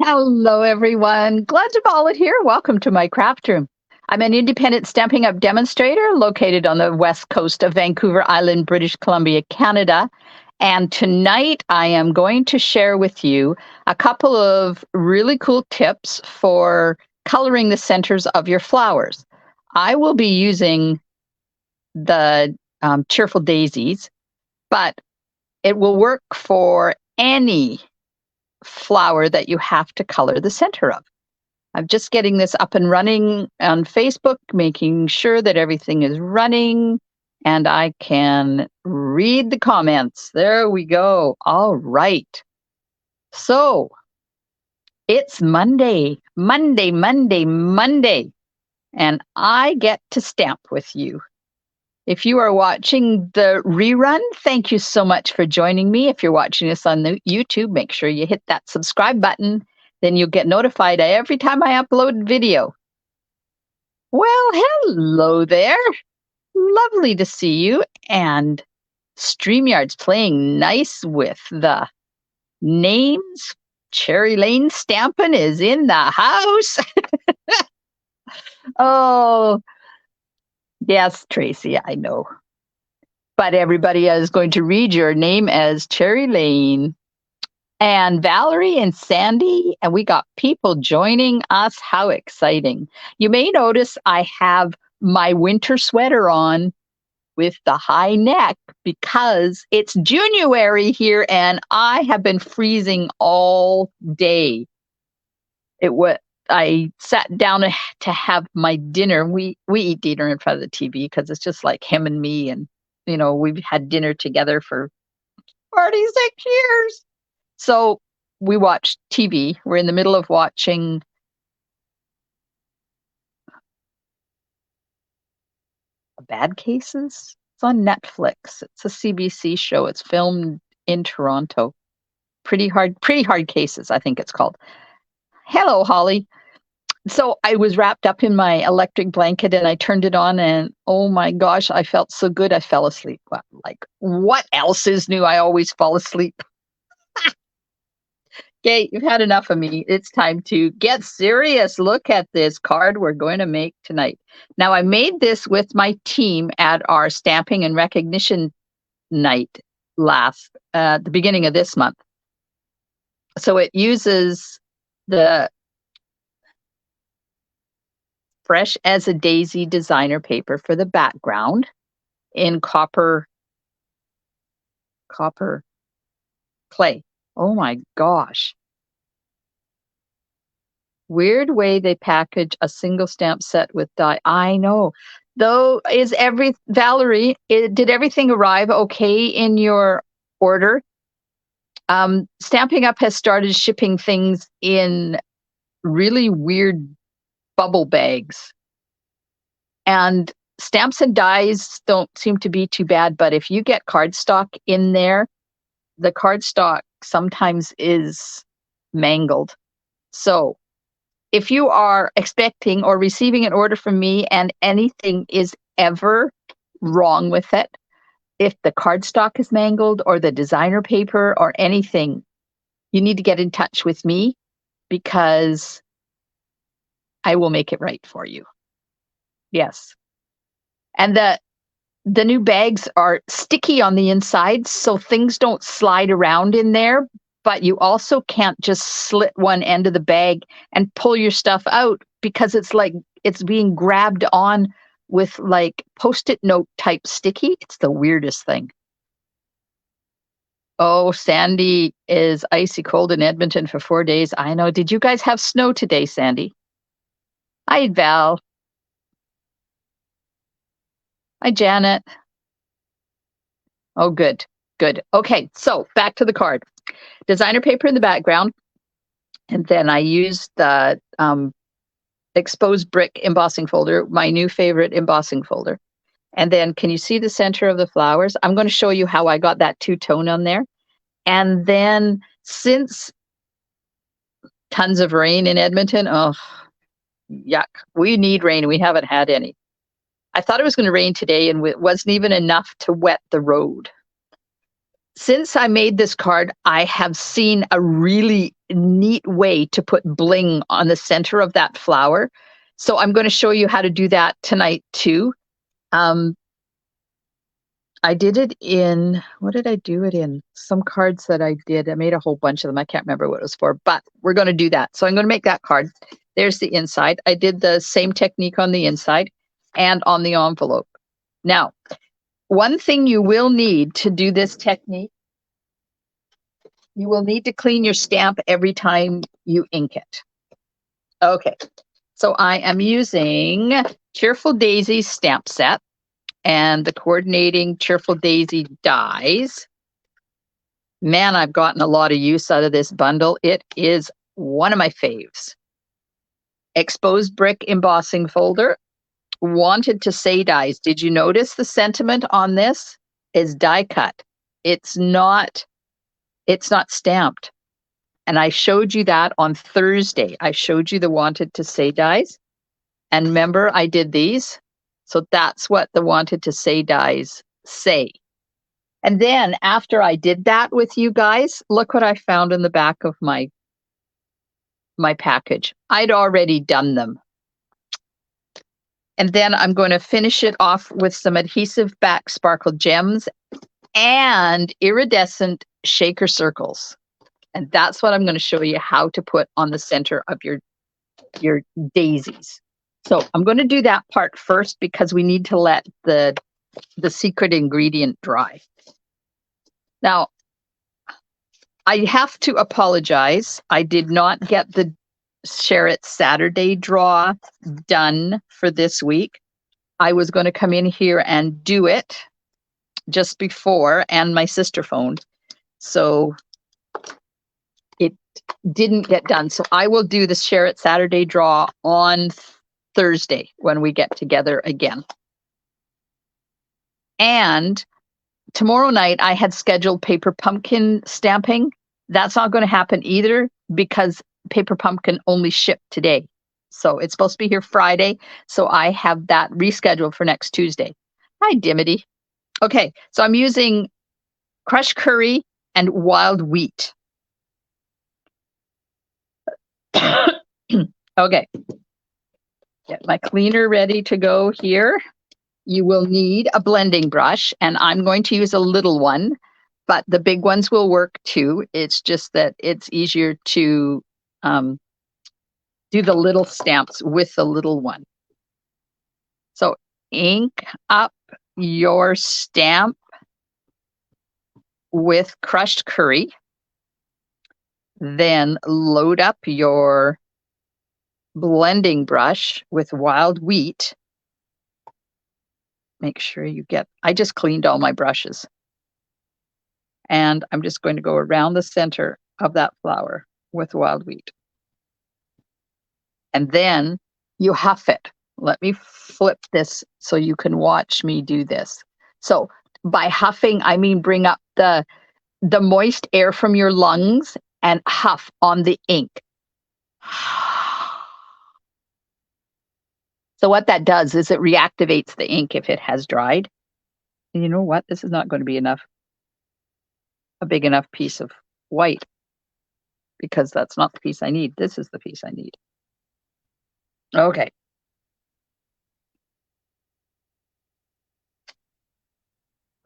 Hello, everyone. Glad to follow it here. Welcome to my craft room. I'm an independent Stampin' Up! Demonstrator located on the west coast of Vancouver Island, British Columbia, Canada. And tonight I am going to share with you a couple of really cool tips for coloring the centers of your flowers. I will be using the Cheerful Daisies, but it will work for any flower that you have to color the center of. I'm just getting this up and running on Facebook, making sure that everything is running and I can read the comments. There we go. All right. So it's Monday, Monday, and I get to stamp with you. If you are watching the rerun, thank you so much for joining me. If you're watching this on the YouTube, make sure you hit that subscribe button. Then you'll get notified every time I upload video. Well, hello there. Lovely to see you. And StreamYard's playing nice with the names. Cherry Lane Stampin' is in the house. Oh, yes, Tracy, I know. But everybody is going to read your name as Cherry Lane. And Valerie and Sandy, and we got people joining us. How exciting. You may notice I have my winter sweater on with the high neck because it's January here and I have been freezing all day. I sat down to have my dinner. We eat dinner in front of the TV because it's just like him and me, and we've had dinner together for 46 years. So we watched TV. We're in the middle of watching Bad Cases. It's on Netflix. It's a CBC show. It's filmed in Toronto. Pretty hard cases, I think it's called. Hello, Holly. So I was wrapped up in my electric blanket and I turned it on and oh my gosh, I felt so good. I fell asleep. Like, what else is new? I always fall asleep. Okay, you've had enough of me. It's time to get serious. Look at this card we're going to make tonight. Now, I made this with my team at our stamping and recognition night the beginning of this month. So it uses the Fresh as a Daisy designer paper for the background in copper clay. Oh my gosh. Weird way they package a single stamp set with die. I know. Though, Valerie, did everything arrive okay in your order? Stamping Up has started shipping things in really weird bubble bags. And stamps and dies don't seem to be too bad, but if you get cardstock in there, the cardstock sometimes is mangled. So if you are expecting or receiving an order from me and anything is ever wrong with it, if the cardstock is mangled or the designer paper or anything, you need to get in touch with me because I will make it right for you. Yes. And the new bags are sticky on the inside, so things don't slide around in there, but you also can't just slit one end of the bag and pull your stuff out because it's like it's being grabbed on with like Post-it note type sticky. It's the weirdest thing. Oh, Sandy is icy cold in Edmonton for 4 days. I know. Did you guys have snow today, Sandy? Hi, Val. Hi, Janet. Oh, good. Good. Okay, so back to the card. Designer paper in the background. And then I used the exposed brick embossing folder, my new favorite embossing folder. And then can you see the center of the flowers? I'm going to show you how I got that two-tone on there. And then since tons of rain in Edmonton, oh, yuck. We need rain. We haven't had any. I thought it was going to rain today and it wasn't even enough to wet the road. Since I made this card, I have seen a really neat way to put bling on the center of that flower. So I'm going to show you how to do that tonight too. Um, I did it in, what did I do it in? Some cards that I did. I made a whole bunch of them. I can't remember what it was for, but we're going to do that. So I'm going to make that card. There's the inside. I did the same technique on the inside and on the envelope. Now, one thing you will need to do this technique, you will need to clean your stamp every time you ink it. Okay, so I am using Cheerful Daisies stamp set and the coordinating Cheerful Daisy dies. Man, I've gotten a lot of use out of this bundle. It is one of my faves. Exposed brick embossing folder. Wanted to say dies. Did you notice the sentiment on this is die cut? It's not stamped. And I showed you that on Thursday. I showed you the wanted to say dies. And remember, I did these. So that's what the wanted to say dies say. And then after I did that with you guys, look what I found in the back of my package. I'd already done them. And then I'm going to finish it off with some adhesive back sparkle gems and iridescent shaker circles. And that's what I'm going to show you how to put on the center of your daisies. So I'm going to do that part first because we need to let the secret ingredient dry. Now, I have to apologize. I did not get the Share It Saturday draw done for this week. I was going to come in here and do it just before, and my sister phoned. So it didn't get done. So I will do the Share It Saturday draw on Thursday when we get together again. And tomorrow night, I had scheduled paper pumpkin stamping. That's not going to happen either because paper pumpkin only shipped today. So it's supposed to be here Friday. So I have that rescheduled for next Tuesday. Hi, Dimity. Okay, so I'm using crushed curry and wild wheat. Okay, get my cleaner ready to go here. You will need a blending brush, and I'm going to use a little one, but the big ones will work too. It's just that it's easier to do the little stamps with the little one. So ink up your stamp with crushed curry. Then load up your blending brush with wild wheat. Make sure you get, I just cleaned all my brushes. And I'm just going to go around the center of that flower with wild wheat. And then you huff it. Let me flip this so you can watch me do this. So by huffing, I mean bring up the moist air from your lungs and huff on the ink. So what that does is it reactivates the ink if it has dried. And you know what? This is not going to be enough, a big enough piece of white, because that's not the piece I need. This is the piece I need. Okay.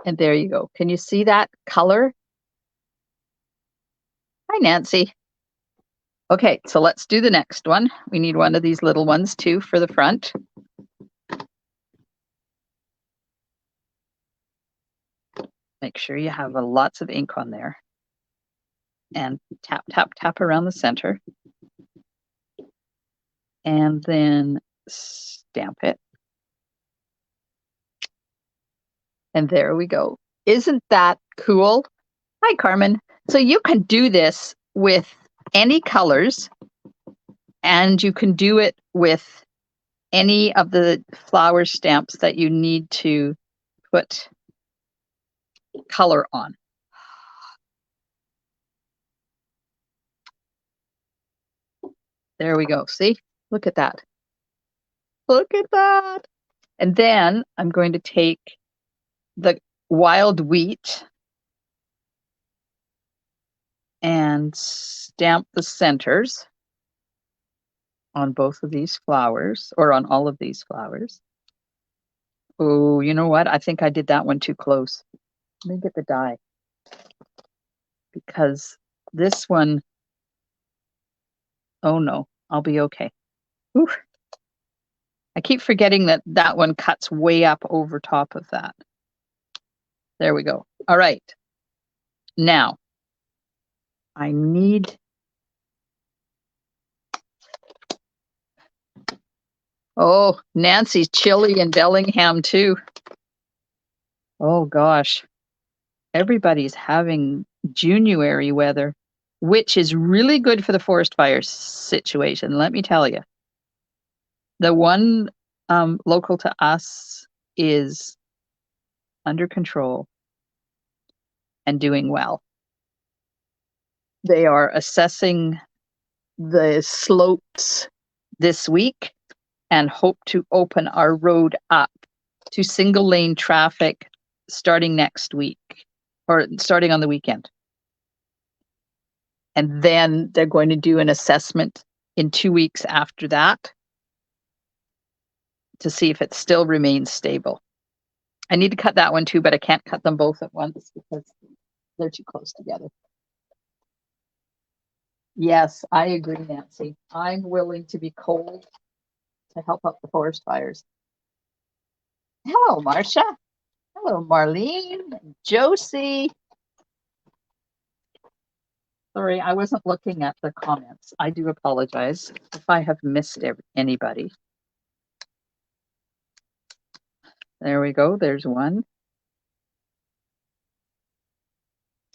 And there you go. Can you see that color? Hi, Nancy. Okay, so let's do the next one. We need one of these little ones too for the front. Make sure you have lots of ink on there. And tap, tap, tap around the center. And then stamp it. And there we go. Isn't that cool? Hi, Carmen. So you can do this with any colors, and you can do it with any of the flower stamps that you need to put color on. There we go. See? Look at that. Look at that. And then I'm going to take the wild wheat and stamp the centers on both of these flowers, or on all of these flowers. Oh, you know what? I think I did that one too close. Let me get the die, because this one, oh no, I'll be okay. Ooh. I keep forgetting that that one cuts way up over top of that. There we go. All right. Now, I need, oh, Nancy's chilly in Bellingham too. Oh gosh. Everybody's having January weather, which is really good for the forest fire situation, let me tell you. The one local to us is under control and doing well. They are assessing the slopes this week and hope to open our road up to single lane traffic starting next week, or starting on the weekend. And then they're going to do an assessment in 2 weeks after that to see if it still remains stable. I need to cut that one too, but I can't cut them both at once because they're too close together. Yes, I agree, Nancy. I'm willing to be cold to help up the forest fires. Hello, Marcia. Hello, Marlene, Josie. Sorry, I wasn't looking at the comments. I do apologize if I have missed anybody. There we go. There's one.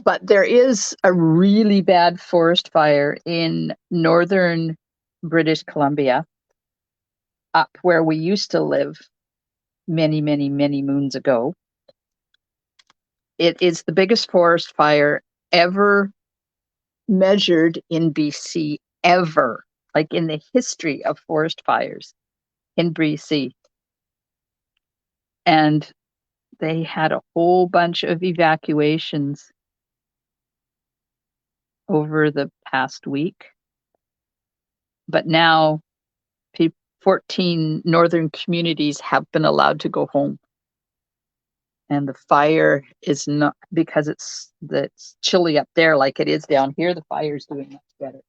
But there is a really bad forest fire in northern British Columbia, up where we used to live many, many, many moons ago. It is the biggest forest fire ever measured in BC, ever, like in the history of forest fires in BC. And they had a whole bunch of evacuations over the past week. But now 14 northern communities have been allowed to go home. And the fire is not, because it's chilly up there like it is down here, the fire is doing much better.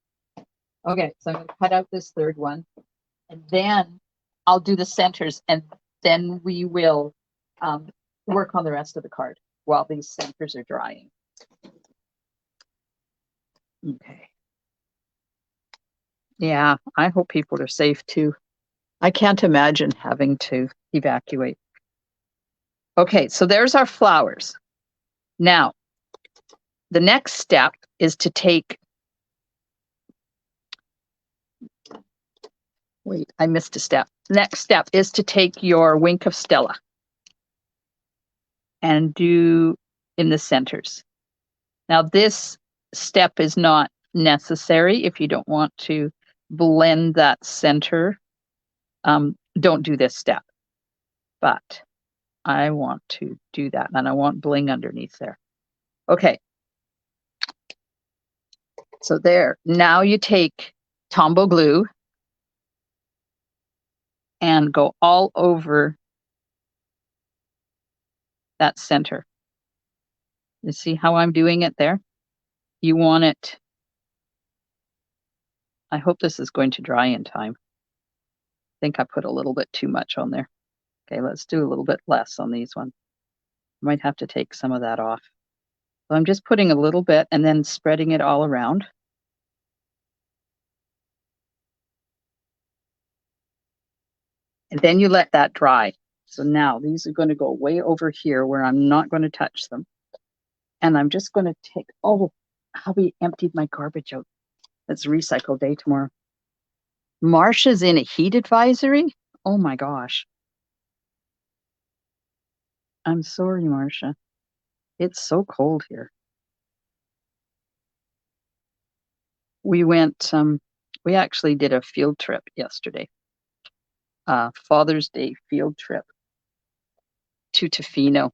Okay, so I'm going to cut out this third one, and then I'll do the centers, and then we will work on the rest of the card while these centers are drying. Okay. Yeah, I hope people are safe too. I can't imagine having to evacuate. Okay, so there's our flowers. Now, the next step is to take, wait, I missed a step. Next step is to take your Wink of Stella and do in the centers. Now, this step is not necessary if you don't want to blend that center. Don't do this step, but I want to do that, and I want bling underneath there. Okay. So there, now you take Tombow glue and go all over that center. You see how I'm doing it there? You want it, I hope this is going to dry in time. I think I put a little bit too much on there. Okay, let's do a little bit less on these ones. Might have to take some of that off. So I'm just putting a little bit and then spreading it all around. And then you let that dry. So now these are going to go way over here where I'm not going to touch them. And I'm just going to take, oh, hubby emptied my garbage out. It's recycle day tomorrow. Marcia's in a heat advisory? Oh my gosh. I'm sorry, Marcia. It's so cold here. We went, we actually did a field trip yesterday. Father's Day field trip to Tofino.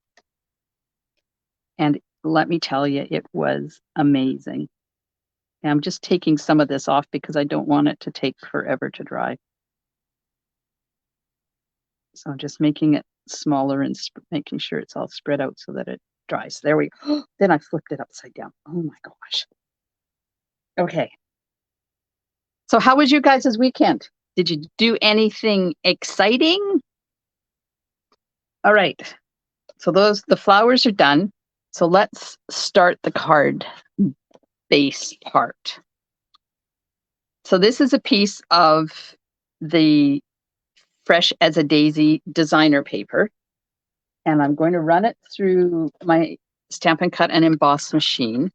And let me tell you, it was amazing. And I'm just taking some of this off because I don't want it to take forever to dry. So I'm just making it smaller and making sure it's all spread out so that it dries. There we go. Then I flipped it upside down. Oh my gosh. Okay. So how was you guys' weekend? Did you do anything exciting? All right. So the flowers are done. So let's start the card base part. So this is a piece of the Fresh as a Daisy designer paper. And I'm going to run it through my Stampin' Cut and Emboss machine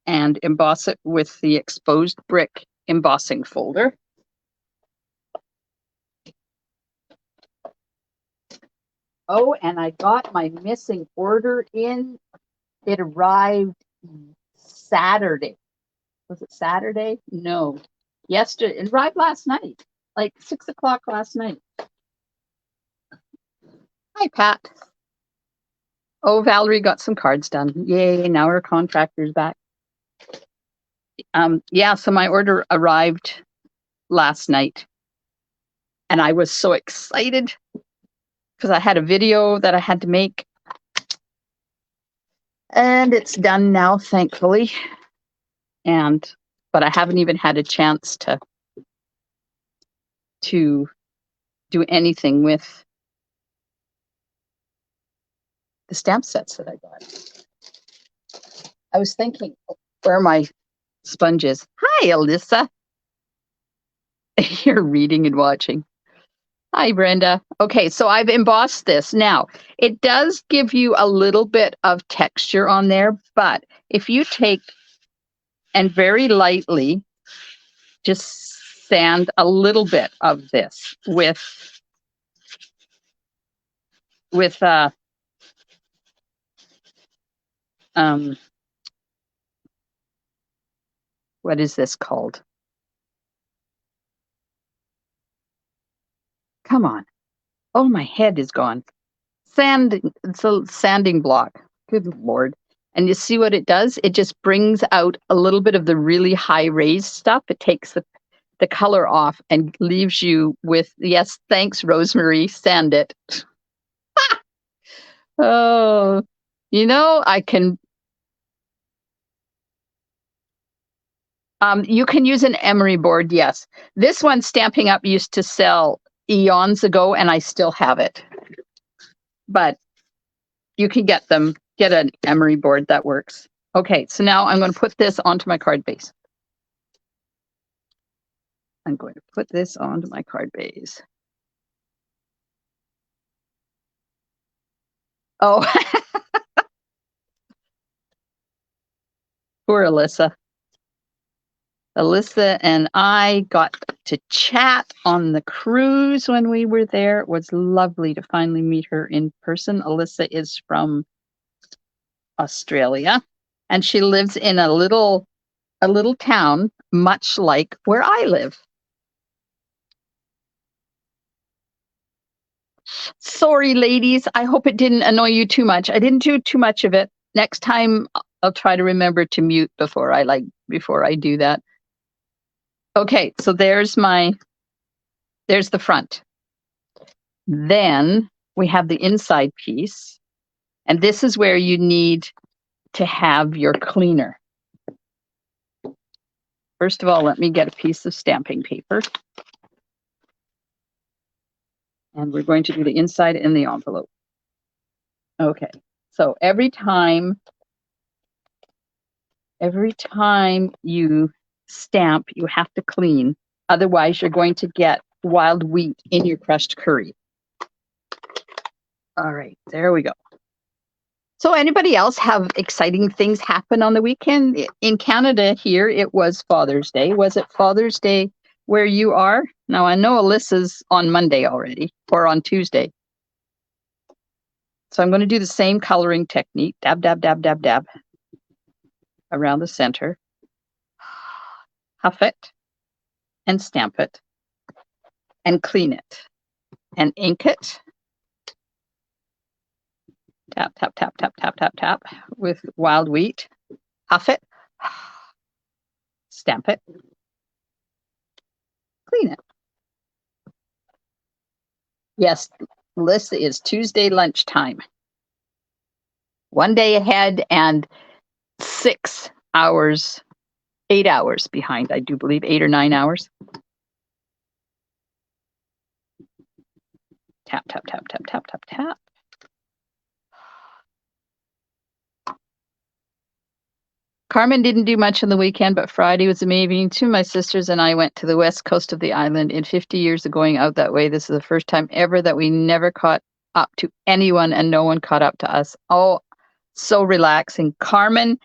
and emboss it with the exposed brick embossing folder. Oh, and I got my missing order in. It arrived Saturday. Was it Saturday? No. Yesterday. It arrived last night, like 6 o'clock last night. Hi, Pat. Oh, Valerie got some cards done. Yay, now her contractor's back. Yeah, so my order arrived last night. And I was so excited because I had a video that I had to make. And it's done now, thankfully. But I haven't even had a chance to do anything with the stamp sets that I got. I was thinking, where are my sponges? Hi, Alyssa. You're reading and watching. Hi, Brenda. Okay, so I've embossed this. Now, it does give you a little bit of texture on there, but if you take and very lightly just sand a little bit of this with what is this called? Come on. Oh, my head is gone. It's a sanding block. Good Lord. And you see what it does? It just brings out a little bit of the really high raised stuff. It takes the color off and leaves you with, yes, thanks, Rosemary, sand it. Oh, I can. You can use an emery board, yes. This one, Stamping Up, used to sell eons ago, and I still have it. But you can get an emery board that works. Okay, so now I'm going to put this onto my card base. I'm going to put this onto my card base. Oh, poor Alyssa. Alyssa and I got to chat on the cruise when we were there. It was lovely to finally meet her in person. Alyssa is from Australia, and she lives in a little town much like where I live. Sorry, ladies. I hope it didn't annoy you too much. I didn't do too much of it. Next time I'll try to remember to mute before I do that. Okay, so there's the front. Then we have the inside piece, and this is where you need to have your cleaner. First of all, let me get a piece of stamping paper. And we're going to do the inside in the envelope. Okay, so every time you stamp, you have to clean. Otherwise, you're going to get wild wheat in your crushed curry. All right, there we go. So anybody else have exciting things happen on the weekend? In Canada here, it was Father's Day. Was it Father's Day where you are? Now, I know Alyssa's on Monday already, or on Tuesday. So I'm going to do the same coloring technique. Dab, dab, dab, dab, dab. Around the center. Huff it. And stamp it. And clean it. And ink it. Tap, tap, tap, tap, tap, tap, tap. With wild wheat. Huff it. Stamp it. Clean it. Yes, list is Tuesday lunchtime. 1 day ahead and 6 hours, 8 hours behind, I do believe, 8 or 9 hours. Tap, tap, tap, tap, tap, tap, tap. Carmen didn't do much on the weekend, but Friday was amazing. Two of my sisters and I went to the west coast of the island. In 50 years of going out that way, this is the first time ever that we never caught up to anyone and no one caught up to us. Oh, so relaxing. Carmen,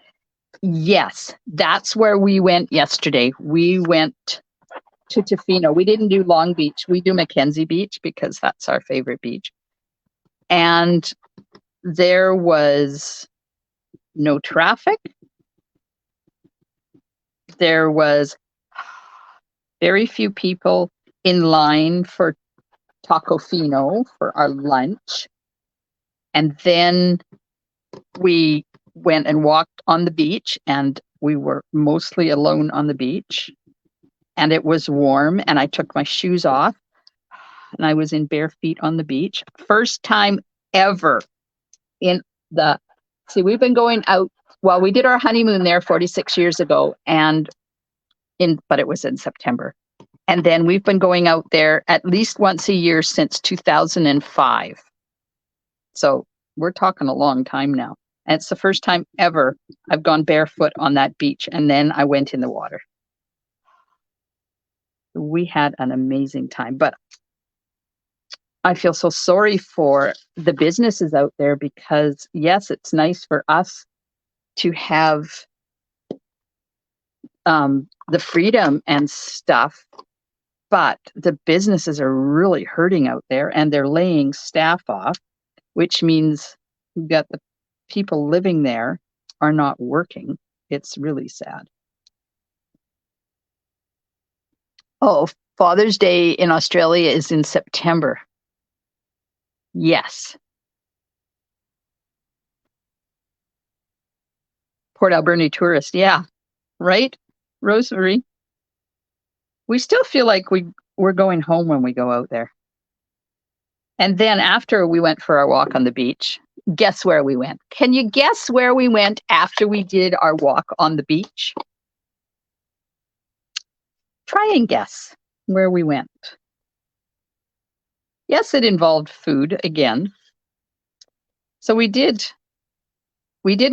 yes, that's where we went yesterday. We went to Tofino. We didn't do Long Beach. We do Mackenzie Beach because that's our favorite beach. And there was no traffic. There was very few people in line for Tacofino for our lunch. And then we went and walked on the beach, and we were mostly alone on the beach. And it was warm, and I took my shoes off, and I was in bare feet on the beach. First time ever in the... See, we've been going out... Well, we did our honeymoon there 46 years ago, but it was in September. And then we've been going out there at least once a year since 2005. So we're talking a long time now. And it's the first time ever I've gone barefoot on that beach. And then I went in the water. We had an amazing time. But I feel so sorry for the businesses out there because, yes, it's nice for us to have the freedom and stuff. But the businesses are really hurting out there and they're laying staff off, which means you've got the people living there are not working. It's really sad. Oh, Father's Day in Australia is in September. Yes. Port Alberni tourist. Yeah. Right? Rosemary. We still feel like we're going home when we go out there. And then after we went for our walk on the beach, guess where we went? Can you guess where we went after we did our walk on the beach? Try and guess where we went. Yes, it involved food again. So we did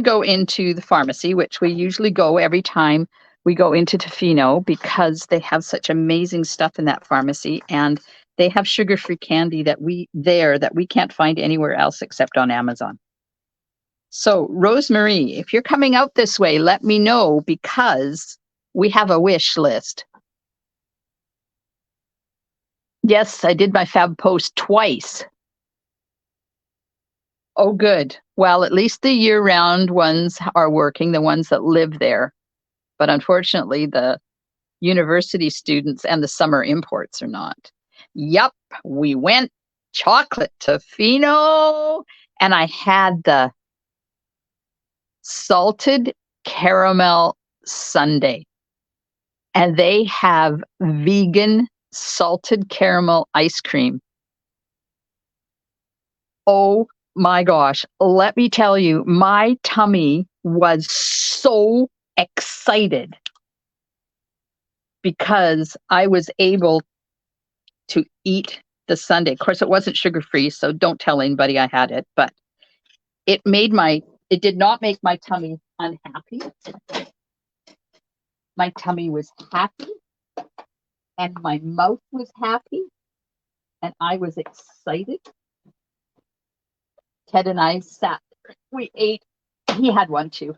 go into the pharmacy, which we usually go every time we go into Tofino because they have such amazing stuff in that pharmacy, and they have sugar-free candy that we can't find anywhere else except on Amazon. So, Rosemary, if you're coming out this way, let me know because we have a wish list. Yes, I did my fab post twice. Oh, good. Well, at least the year-round ones are working, the ones that live there. But unfortunately, the university students and the summer imports are not. Yup, we went chocolate Tofino, and I had the salted caramel sundae. And they have vegan salted caramel ice cream. Oh my gosh, let me tell you, my tummy was so excited because I was able to eat the sundae. Of course, it wasn't sugar-free, so don't tell anybody I had it, but it did not make my tummy unhappy. My tummy was happy, and my mouth was happy, and I was excited. Ted and I sat, we ate, he had one too.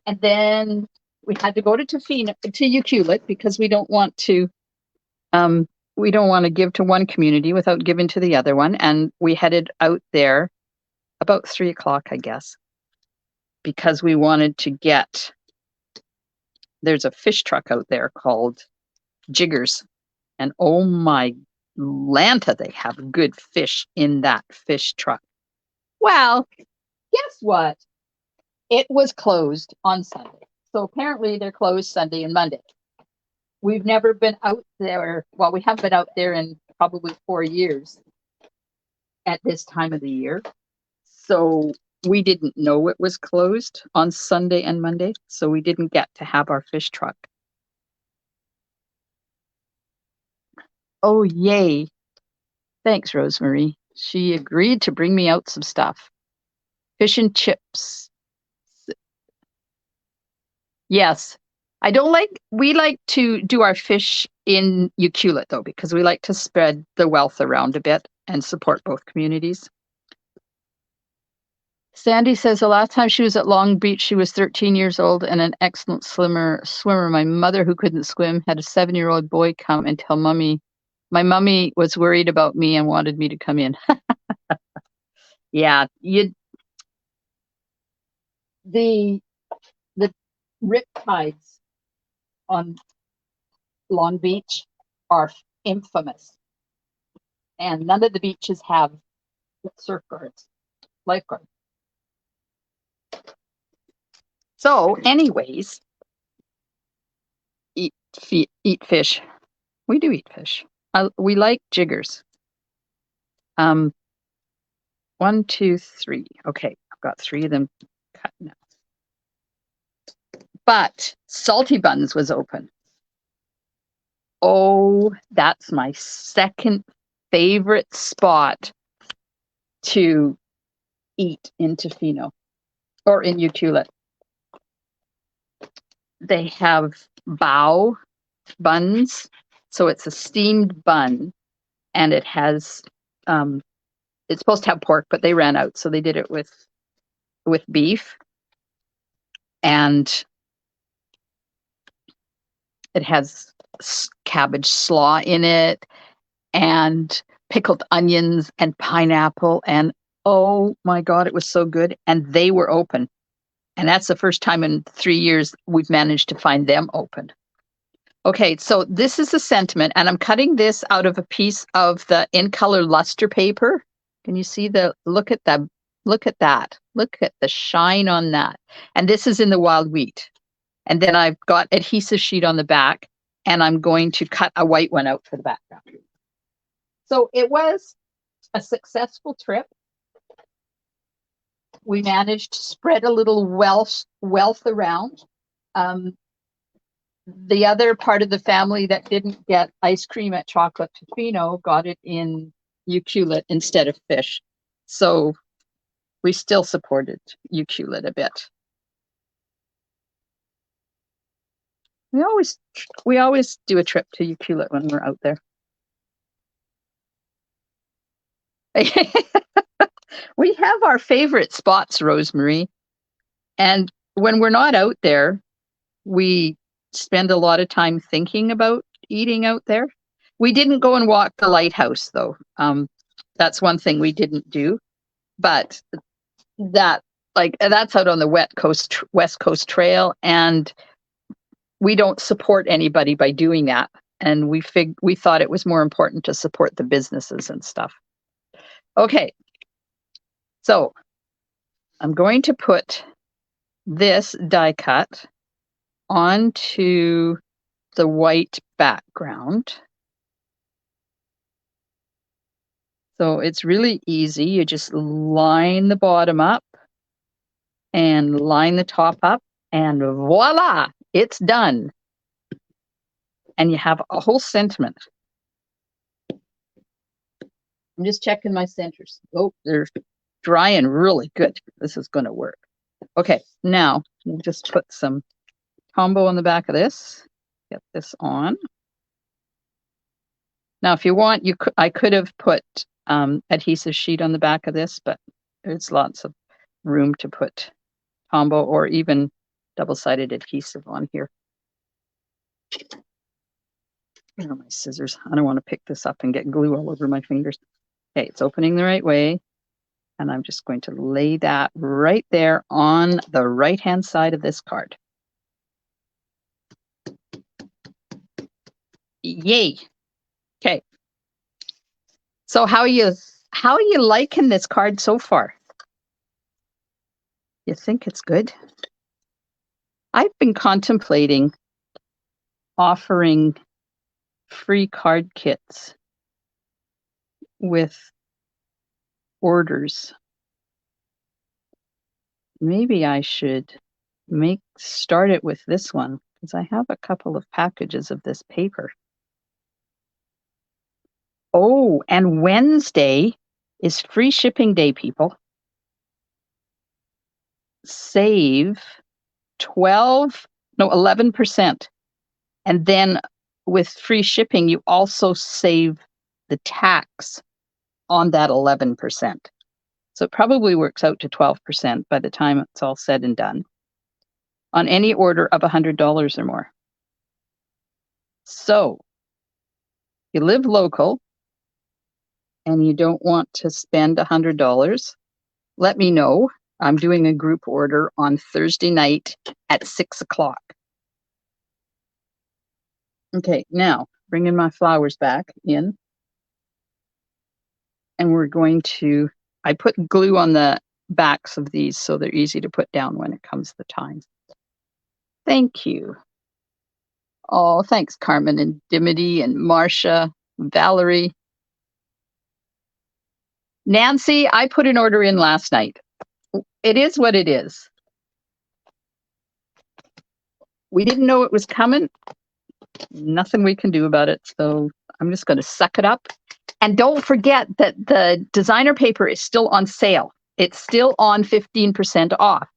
And then we had to go to Ucluelet because we don't want to give to one community without giving to the other one. And we headed out there about 3:00, I guess, because we wanted to there's a fish truck out there called Jiggers. And oh my Lanta, they have good fish in that fish truck. Well, guess what? It was closed on Sunday. So apparently they're closed Sunday and Monday. We've never been out there. Well, we have been out there in probably 4 years at this time of the year. So we didn't know it was closed on Sunday and Monday. So we didn't get to have our fish truck. Oh, yay. Thanks, Rosemary. She agreed to bring me out some stuff. Fish and chips. Yes. We like to do our fish in Ucluelet though, because we like to spread the wealth around a bit and support both communities. Sandy says the last time she was at Long Beach, she was 13 years old and an excellent swimmer. My mother, who couldn't swim, had a 7-year-old boy come and tell mommy. My mommy was worried about me and wanted me to come in. Yeah, the rip tides on Long Beach are infamous, and none of the beaches have surf guards, lifeguards. So, anyways, eat fish. We do eat fish. We like jiggers. 1, 2, 3. Okay, I've got 3 of them cut now. But Salty Buns was open. Oh, that's my second favorite spot to eat in Tofino or in Ucluelet. They have bao buns, so it's a steamed bun, and it has it's supposed to have pork, but they ran out, so they did it with beef, and it has cabbage slaw in it, and pickled onions and pineapple, and oh my God, it was so good. And they were open. And that's the first time in 3 years we've managed to find them open. Okay, so this is the sentiment, and I'm cutting this out of a piece of the in color luster paper. Can you see look at that. Look at the shine on that. And this is in the wild wheat. And then I've got adhesive sheet on the back, and I'm going to cut a white one out for the background. So it was a successful trip. We managed to spread a little wealth around. The other part of the family that didn't get ice cream at Chocolate Tofino got it in Ucluelet instead of fish. So we still supported Ucluelet a bit. We always do a trip to Ucluelet when we're out there. We have our favorite spots, Rosemary. And when we're not out there, we spend a lot of time thinking about eating out there. We didn't go and walk the lighthouse, though. That's one thing we didn't do. But that's out on the West Coast Trail, and we don't support anybody by doing that. And we thought it was more important to support the businesses and stuff. Okay, so I'm going to put this die cut onto the white background. So it's really easy. You just line the bottom up and line the top up, and voila, it's done. And you have a whole sentiment. I'm just checking my centers. Oh, they're drying really good. This is going to work. Okay, now we'll just put some Tombow on the back of this. Get this on. Now, if you want, I could have put adhesive sheet on the back of this, but there's lots of room to put Tombow or even double-sided adhesive on here. Where are my scissors? I don't want to pick this up and get glue all over my fingers. Okay, it's opening the right way. And I'm just going to lay that right there on the right-hand side of this card. Yay. Okay. So how are you liking this card so far? You think it's good? I've been contemplating offering free card kits with orders. Maybe I should start it with this one because I have a couple of packages of this paper. Oh, and Wednesday is free shipping day, people. Save 11%. And then with free shipping, you also save the tax on that 11%. So it probably works out to 12% by the time it's all said and done on any order of $100 or more. So you live local and you don't want to spend $100, let me know. I'm doing a group order on Thursday night at 6 o'clock. Okay, now bringing my flowers back in. And we're going to, I put glue on the backs of these so they're easy to put down when it comes the time. Thank you. Oh, thanks, Carmen and Dimity and Marcia, Valerie. Nancy, I put an order in last night. It is what it is. We didn't know it was coming. Nothing we can do about it. So I'm just going to suck it up. And don't forget that the designer paper is still on sale. It's still on 15% off.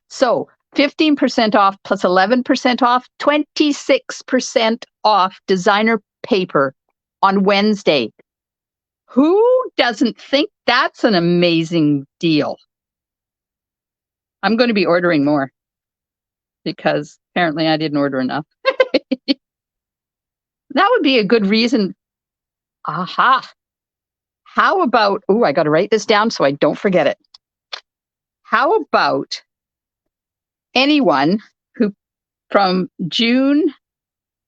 So 15% off plus 11% off, 26% off designer paper on Wednesday. Who doesn't think that's an amazing deal? I'm going to be ordering more because apparently I didn't order enough. That would be a good reason. Aha. How about, I got to write this down so I don't forget it. How about anyone who from June,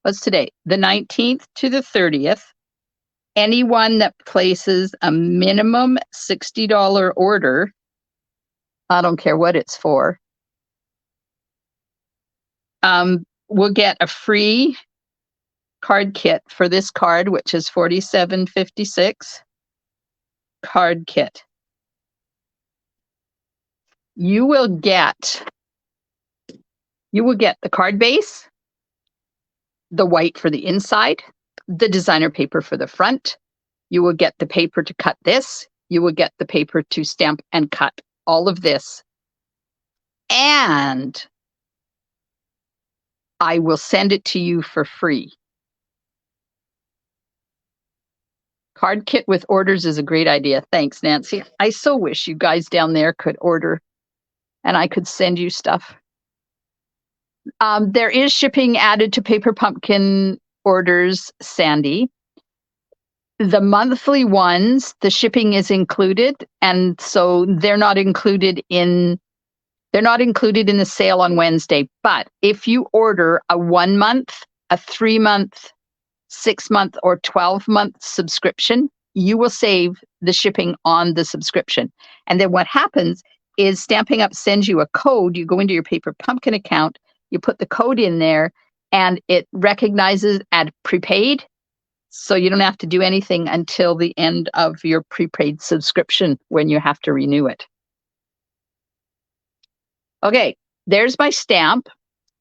what's today? The 19th to the 30th, anyone that places a minimum $60 order, I don't care what it's for, will get a free card kit for this card, which is $47.56 card kit. You will get the card base, the white for the inside, the designer paper for the front. You will get the paper to cut this. You will get the paper to stamp and cut all of this. And I will send it to you for free. Card kit with orders is a great idea. Thanks, Nancy. I so wish you guys down there could order and I could send you stuff. There is shipping added to Paper Pumpkin orders, Sandy. The monthly ones, the shipping is included, and so they're not included in the sale on Wednesday. But if you order a 1 month, a 3 month, 6 month, or 12-month subscription, you will save the shipping on the subscription. And then what happens is Stampin' Up! Sends you a code. You go into your Paper Pumpkin account, you put the code in there, and it recognizes at prepaid. So you don't have to do anything until the end of your prepaid subscription when you have to renew it. Okay, there's my stamp.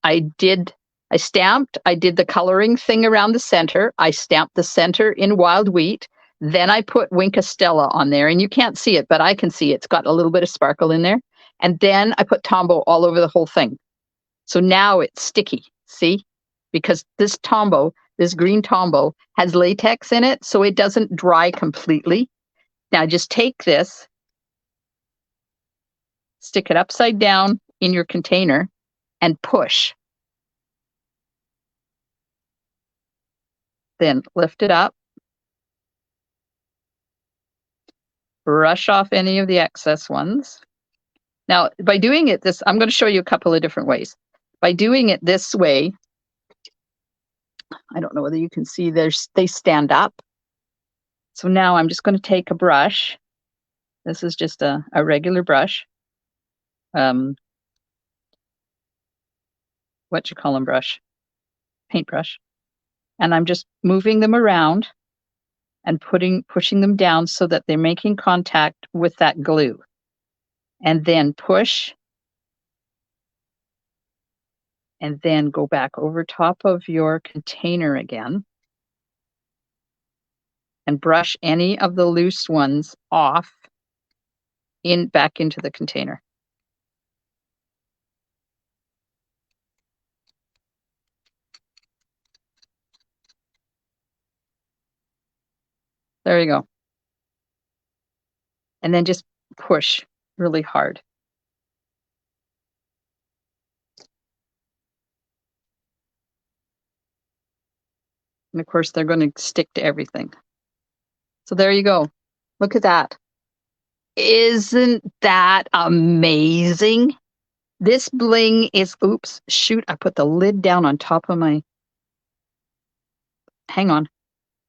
I did the coloring thing around the center. I stamped the center in wild wheat. Then I put Winka Stella on there, and you can't see it, but I can see it. It's got a little bit of sparkle in there. And then I put Tombow all over the whole thing. So now it's sticky, see? Because this green Tombow has latex in it, so it doesn't dry completely. Now just take this, stick it upside down in your container, and push. Then lift it up. Brush off any of the excess ones. Now, by doing it this, I'm going to show you a couple of different ways. By doing it this way, I don't know whether you can see, they stand up. So now I'm just going to take a brush. This is just a regular brush. what you call them brush, paintbrush. And I'm just moving them around and pushing them down so that they're making contact with that glue. And then push, and then go back over top of your container again and brush any of the loose ones off back into the container. There you go. And then just push really hard. And of course, they're going to stick to everything. So there you go. Look at that. Isn't that amazing? This bling is, oops, shoot, I put the lid down on top of my, hang on.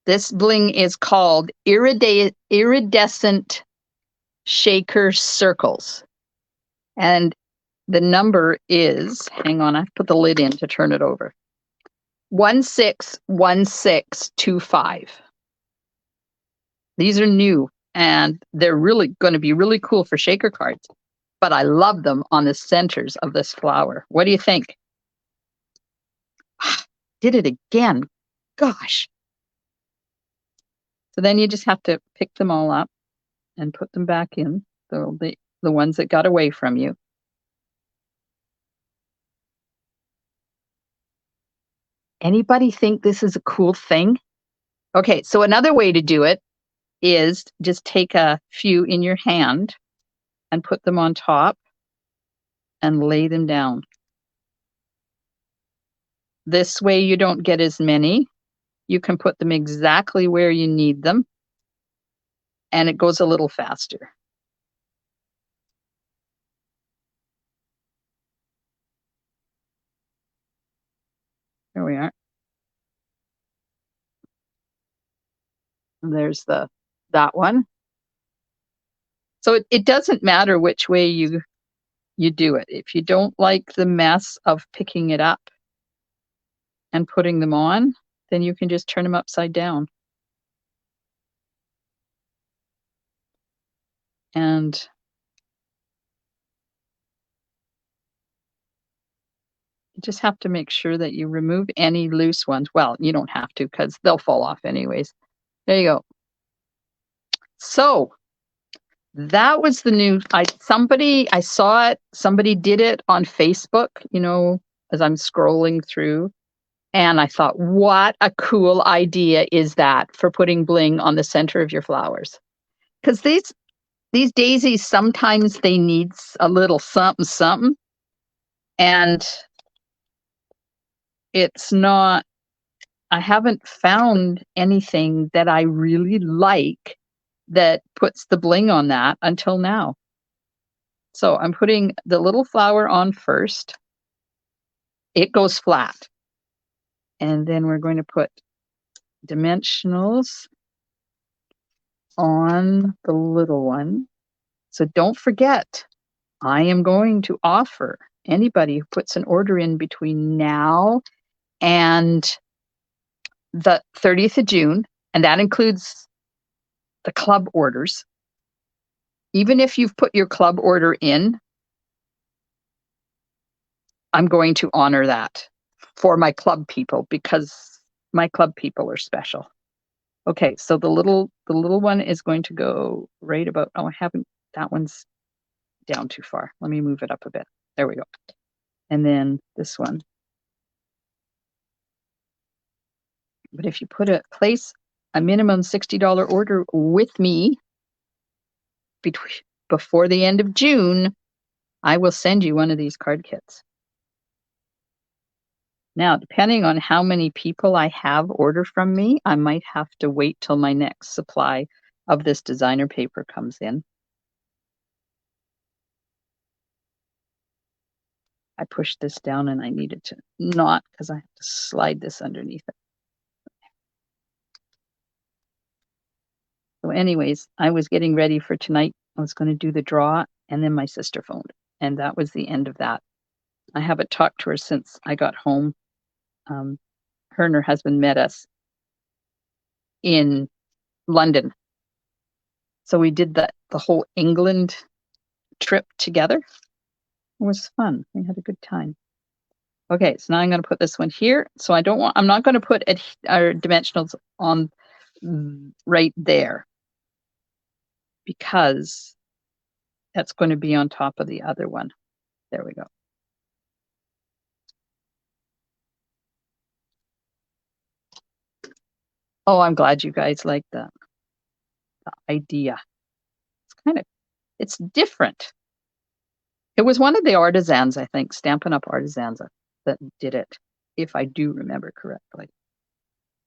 This bling is called iridescent shaker circles. And the number is, hang on, I put the lid in to turn it over. 161625. These are new and they're really going to be really cool for shaker cards. But I love them on the centers of this flower. What do you think? Did it again. Gosh. So then you just have to pick them all up and put them back in, the ones that got away from you. Anybody think this is a cool thing? Okay, so another way to do it is just take a few in your hand and put them on top and lay them down. This way you don't get as many. You can put them exactly where you need them, and it goes a little faster. There we are. And there's that one. So it doesn't matter which way you do it. If you don't like the mess of picking it up and putting them on, then you can just turn them upside down. And you just have to make sure that you remove any loose ones. Well, you don't have to because they'll fall off anyways. There you go. So that was the new, I saw it, somebody did it on Facebook, as I'm scrolling through. And I thought, what a cool idea is that for putting bling on the center of your flowers? Because these daisies, sometimes they need a little something, something. And it's not, I haven't found anything that I really like that puts the bling on that until now. So I'm putting the little flower on first. It goes flat. And then we're going to put dimensionals on the little one. So don't forget, I am going to offer anybody who puts an order in between now and the 30th of June, and that includes the club orders. Even if you've put your club order in, I'm going to honor that for my club people because my club people are special. Okay, so the little one is going to go right about, that one's down too far. Let me move it up a bit. There we go. And then this one. But if you place a minimum $60 order with me before the end of June, I will send you one of these card kits. Now, depending on how many people I have order from me, I might have to wait till my next supply of this designer paper comes in. I pushed this down and I needed to not, because I have to slide this underneath it. So anyways, I was getting ready for tonight. I was going to do the draw, and then my sister phoned, and that was the end of that. I haven't talked to her since I got home. Her and her husband met us in London. So we did the whole England trip together. It was fun. We had a good time. Okay, so now I'm going to put this one here. So I'm not going to put our dimensionals on right there because that's going to be on top of the other one. There we go. Oh, I'm glad you guys like that. The idea. It's different. It was one of the artisans, I think, Stampin' Up! Artisans that did it, if I do remember correctly.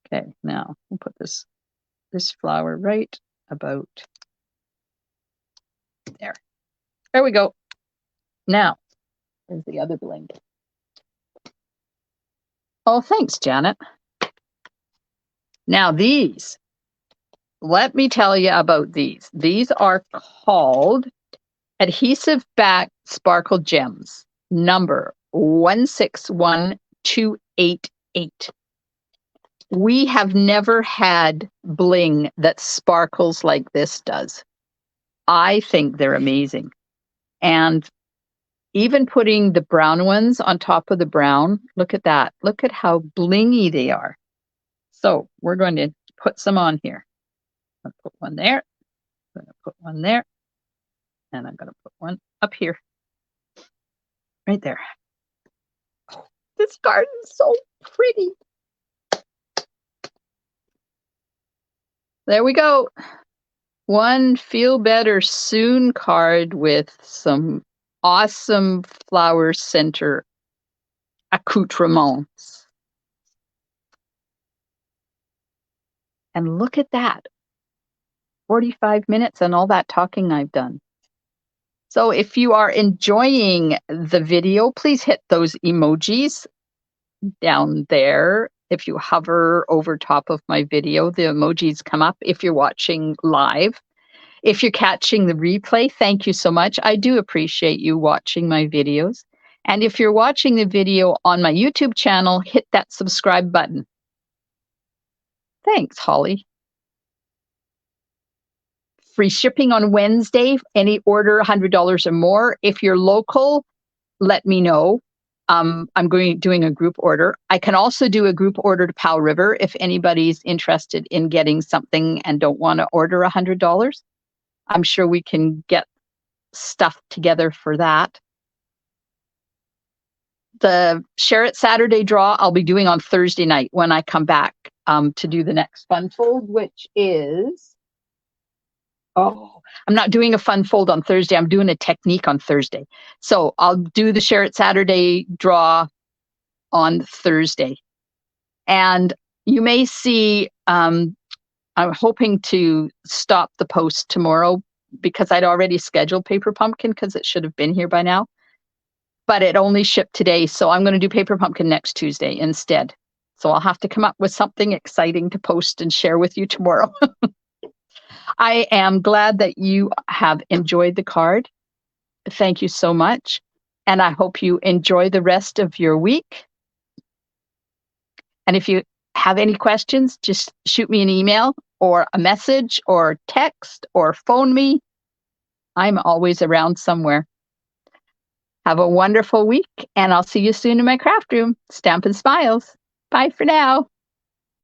Okay, now we'll put this flower right about there. There we go. Now, there's the other bling. Oh, thanks, Janet. Now these, let me tell you about these. These are called Adhesive Back Sparkle Gems, number 161288. We have never had bling that sparkles like this does. I think they're amazing. And even putting the brown ones on top of the brown, look at that. Look at how blingy they are. So we're going to put some on here. I'm going to put one there. I'm going to put one there. And I'm going to put one up here. Right there. Oh, this garden's so pretty. There we go. One Feel Better Soon card with some awesome flower center accoutrements. And look at that. 45 minutes and all that talking I've done. So if you are enjoying the video, please hit those emojis down there. If you hover over top of my video, the emojis come up if you're watching live. If you're catching the replay, thank you so much. I do appreciate you watching my videos. And if you're watching the video on my YouTube channel, hit that subscribe button. Thanks, Holly. Free shipping on Wednesday, any order $100 or more. If you're local, let me know. I'm doing a group order. I can also do a group order to Powell River if anybody's interested in getting something and don't want to order $100. I'm sure we can get stuff together for that. The Share It Saturday draw I'll be doing on Thursday night when I come back to do the next fun fold, which is, I'm not doing a fun fold on Thursday. I'm doing a technique on Thursday. So I'll do the Share It Saturday draw on Thursday. And you may see, I'm hoping to stop the post tomorrow because I'd already scheduled Paper Pumpkin because it should have been here by now. But it only shipped today, so I'm going to do Paper Pumpkin next Tuesday instead. So I'll have to come up with something exciting to post and share with you tomorrow. I am glad that you have enjoyed the card. Thank you so much. And I hope you enjoy the rest of your week. And if you have any questions, just shoot me an email or a message or text or phone me. I'm always around somewhere. Have a wonderful week, and I'll see you soon in my craft room. Stampin' Smiles. Bye for now.